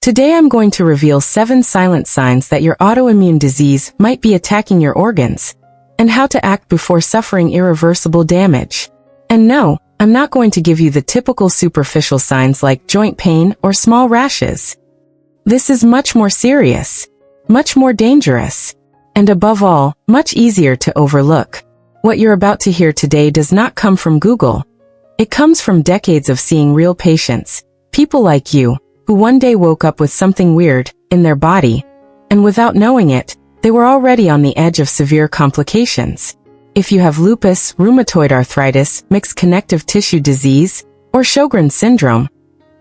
Today I'm going to reveal 7 silent signs that your autoimmune disease might be attacking your organs, and how to act before suffering irreversible damage. And no, I'm not going to give you the typical superficial signs like joint pain or small rashes. This is much more serious, much more dangerous, and above all, much easier to overlook. What you're about to hear today does not come from Google. It comes from decades of seeing real patients, people like you, who one day woke up with something weird in their body, and without knowing it, they were already on the edge of severe complications. If you have lupus, rheumatoid arthritis, mixed connective tissue disease, or Sjögren syndrome,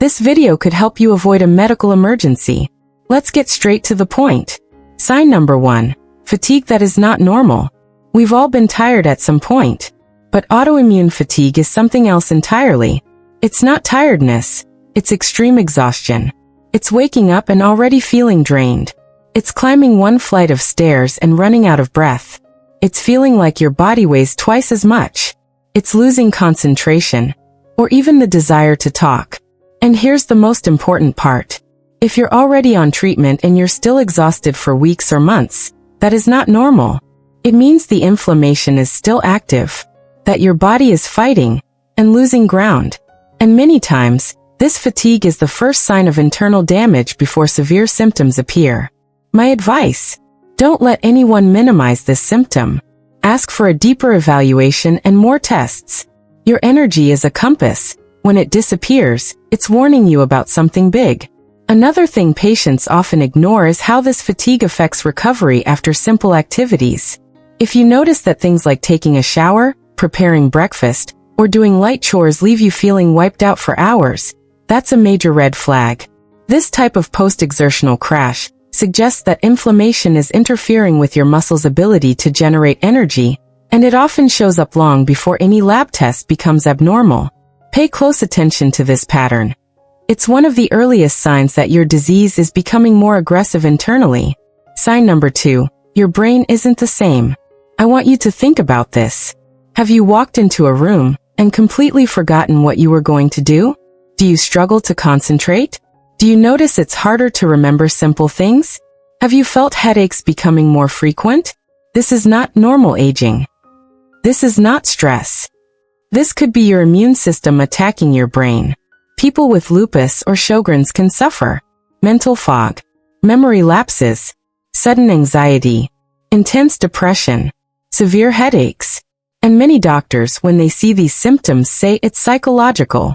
this video could help you avoid a medical emergency. Let's get straight to the point. Sign number 1. Fatigue that is not normal. We've all been tired at some point. But autoimmune fatigue is something else entirely. It's not tiredness. It's extreme exhaustion. It's waking up and already feeling drained. It's climbing one flight of stairs and running out of breath. It's feeling like your body weighs twice as much. It's losing concentration, or even the desire to talk. And here's the most important part. If you're already on treatment and you're still exhausted for weeks or months, that is not normal. It means the inflammation is still active, that your body is fighting and losing ground. And many times, this fatigue is the first sign of internal damage before severe symptoms appear. My advice: don't let anyone minimize this symptom. Ask for a deeper evaluation and more tests. Your energy is a compass. When it disappears, it's warning you about something big. Another thing patients often ignore is how this fatigue affects recovery after simple activities. If you notice that things like taking a shower, preparing breakfast, or doing light chores leave you feeling wiped out for hours, that's a major red flag. This type of post-exertional crash suggests that inflammation is interfering with your muscles' ability to generate energy, and it often shows up long before any lab test becomes abnormal. Pay close attention to this pattern. It's one of the earliest signs that your disease is becoming more aggressive internally. Sign number 2. Your brain isn't the same. I want you to think about this. Have you walked into a room and completely forgotten what you were going to do? Do you struggle to concentrate? Do you notice it's harder to remember simple things? Have you felt headaches becoming more frequent? This is not normal aging. This is not stress. This could be your immune system attacking your brain. People with lupus or Sjögren's can suffer mental fog, memory lapses, sudden anxiety, intense depression, severe headaches. And many doctors, when they see these symptoms, say it's psychological.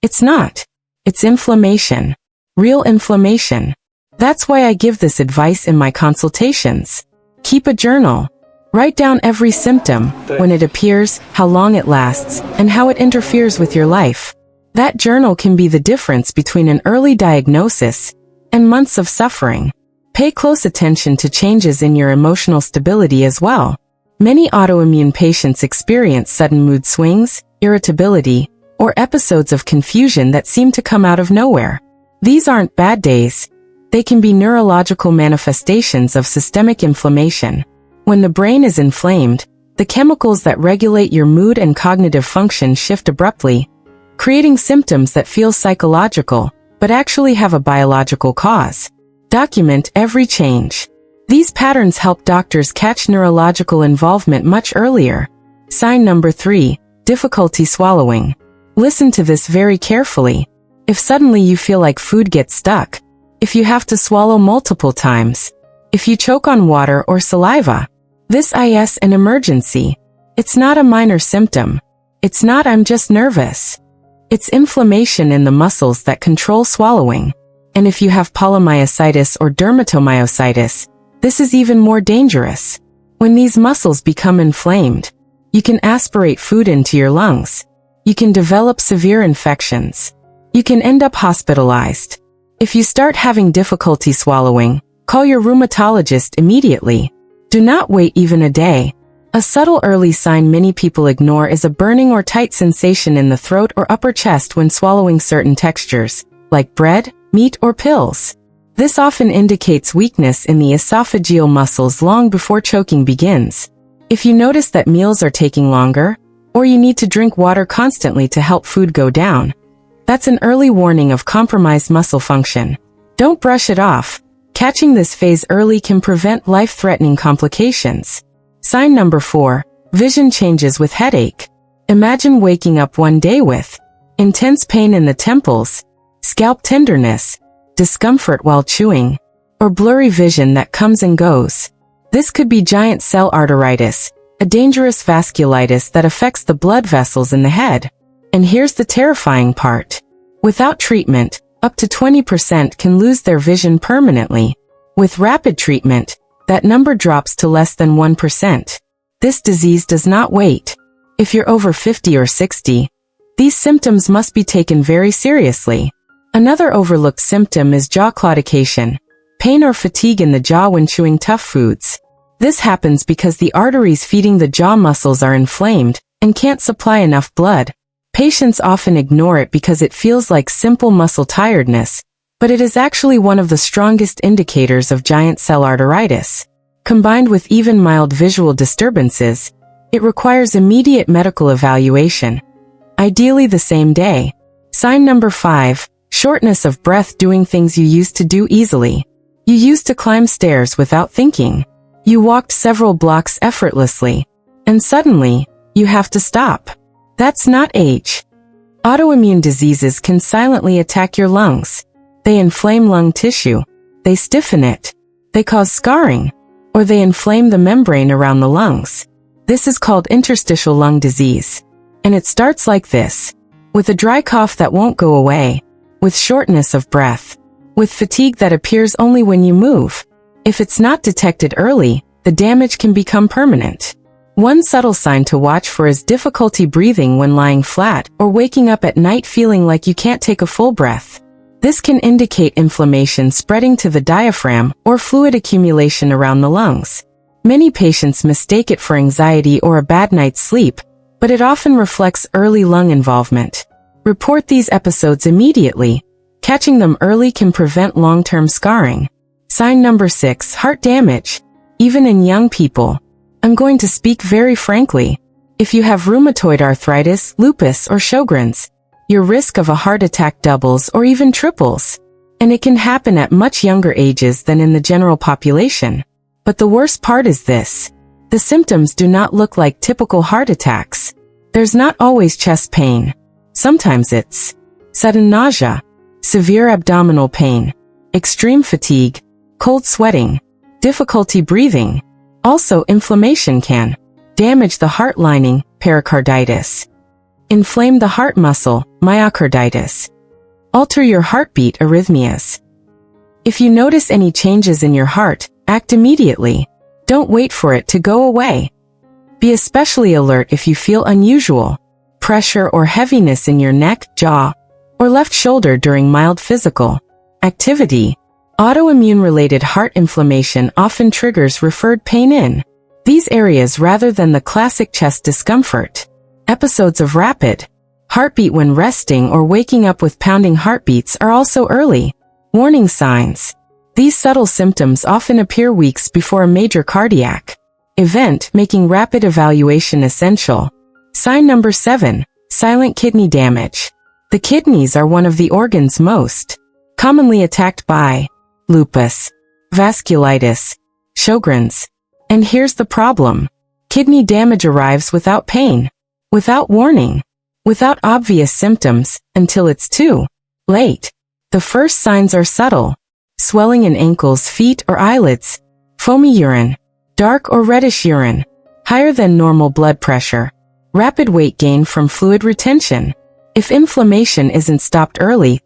It's not. It's inflammation. Real inflammation. That's why I give this advice in my consultations. Keep a journal. Write down every symptom, when it appears, how long it lasts, and how it interferes with your life. That journal can be the difference between an early diagnosis and months of suffering. Pay close attention to changes in your emotional stability as well. Many autoimmune patients experience sudden mood swings, irritability, or episodes of confusion that seem to come out of nowhere. These aren't bad days. They can be neurological manifestations of systemic inflammation. When the brain is inflamed, the chemicals that regulate your mood and cognitive function shift abruptly, creating symptoms that feel psychological, but actually have a biological cause. Document every change. These patterns help doctors catch neurological involvement much earlier. Sign number 3. Difficulty swallowing. Listen to this very carefully. If suddenly you feel like food gets stuck, if you have to swallow multiple times, if you choke on water or saliva, this is an emergency. It's not a minor symptom. It's not "I'm just nervous." It's inflammation in the muscles that control swallowing. And if you have polymyositis or dermatomyositis, this is even more dangerous. When these muscles become inflamed, you can aspirate food into your lungs. You can develop severe infections. You can end up hospitalized. If you start having difficulty swallowing, call your rheumatologist immediately. Do not wait even a day. A subtle early sign many people ignore is a burning or tight sensation in the throat or upper chest when swallowing certain textures, like bread, meat, or pills. This often indicates weakness in the esophageal muscles long before choking begins. If you notice that meals are taking longer, or you need to drink water constantly to help food go down, that's an early warning of compromised muscle function. Don't brush it off. Catching this phase early can prevent life-threatening complications. Sign number 4. Vision changes with headache. Imagine waking up one day with intense pain in the temples, scalp tenderness, discomfort while chewing, or blurry vision that comes and goes. This could be giant cell arteritis, a dangerous vasculitis that affects the blood vessels in the head. And here's the terrifying part. Without treatment, up to 20% can lose their vision permanently. With rapid treatment, that number drops to less than 1%. This disease does not wait. If you're over 50 or 60, these symptoms must be taken very seriously. Another overlooked symptom is jaw claudication, pain or fatigue in the jaw when chewing tough foods. This happens because the arteries feeding the jaw muscles are inflamed and can't supply enough blood. Patients often ignore it because it feels like simple muscle tiredness, but it is actually one of the strongest indicators of giant cell arteritis. Combined with even mild visual disturbances, it requires immediate medical evaluation, ideally the same day. Sign number 5. Shortness of breath doing things you used to do easily. You used to climb stairs without thinking. You walked several blocks effortlessly. And suddenly, you have to stop. That's not age. Autoimmune diseases can silently attack your lungs. They inflame lung tissue. They stiffen it. They cause scarring. Or they inflame the membrane around the lungs. This is called interstitial lung disease. And it starts like this. With a dry cough that won't go away. With shortness of breath. With fatigue that appears only when you move. If it's not detected early, the damage can become permanent. One subtle sign to watch for is difficulty breathing when lying flat or waking up at night feeling like you can't take a full breath. This can indicate inflammation spreading to the diaphragm or fluid accumulation around the lungs. Many patients mistake it for anxiety or a bad night's sleep, but it often reflects early lung involvement. Report these episodes immediately. Catching them early can prevent long-term scarring. Sign number 6. Heart damage. Even in young people. I'm going to speak very frankly. If you have rheumatoid arthritis, lupus, or Sjögren's, your risk of a heart attack doubles or even triples. And it can happen at much younger ages than in the general population. But the worst part is this. The symptoms do not look like typical heart attacks. There's not always chest pain. Sometimes it's sudden nausea, severe abdominal pain, extreme fatigue, cold sweating, difficulty breathing. Also, inflammation can damage the heart lining, pericarditis, inflame the heart muscle, myocarditis, alter your heartbeat, arrhythmias. If you notice any changes in your heart, act immediately. Don't wait for it to go away. Be especially alert if you feel unusual pressure or heaviness in your neck, jaw, or left shoulder during mild physical activity. Autoimmune-related heart inflammation often triggers referred pain in these areas rather than the classic chest discomfort. Episodes of rapid heartbeat when resting or waking up with pounding heartbeats are also early warning signs. These subtle symptoms often appear weeks before a major cardiac event, making rapid evaluation essential. Sign number 7. Silent kidney damage. The kidneys are one of the organs most commonly attacked by lupus, vasculitis, Sjögren's. And here's the problem. Kidney damage arrives without pain, without warning, without obvious symptoms, until it's too late. The first signs are subtle. Swelling in ankles, feet, or eyelids, foamy urine, dark or reddish urine, higher than normal blood pressure, rapid weight gain from fluid retention. If inflammation isn't stopped early,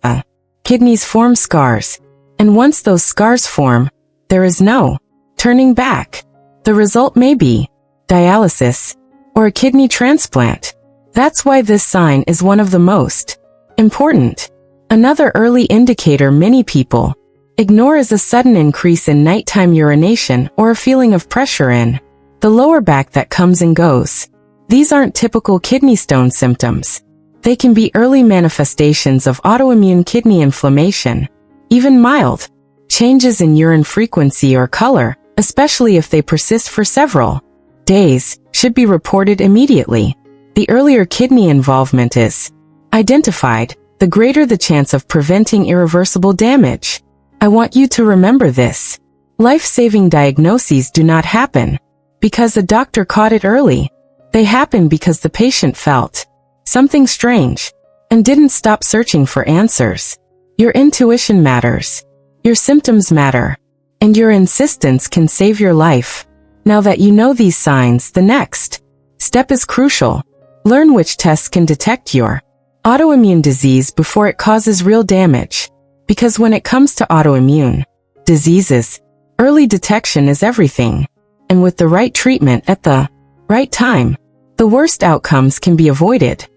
kidneys form scars. And once those scars form, there is no turning back. The result may be dialysis or a kidney transplant. That's why this sign is one of the most important. Another early indicator many people ignore is a sudden increase in nighttime urination or a feeling of pressure in the lower back that comes and goes. These aren't typical kidney stone symptoms. They can be early manifestations of autoimmune kidney inflammation. Even mild changes in urine frequency or color, especially if they persist for several days, should be reported immediately. The earlier kidney involvement is identified, the greater the chance of preventing irreversible damage. I want you to remember this. Life-saving diagnoses do not happen because a doctor caught it early. They happen because the patient felt something strange and didn't stop searching for answers. Your intuition matters. Your symptoms matter. And your insistence can save your life. Now that you know these signs, the next step is crucial. Learn which tests can detect your autoimmune disease before it causes real damage. Because when it comes to autoimmune diseases, early detection is everything. And with the right treatment at the right time, the worst outcomes can be avoided.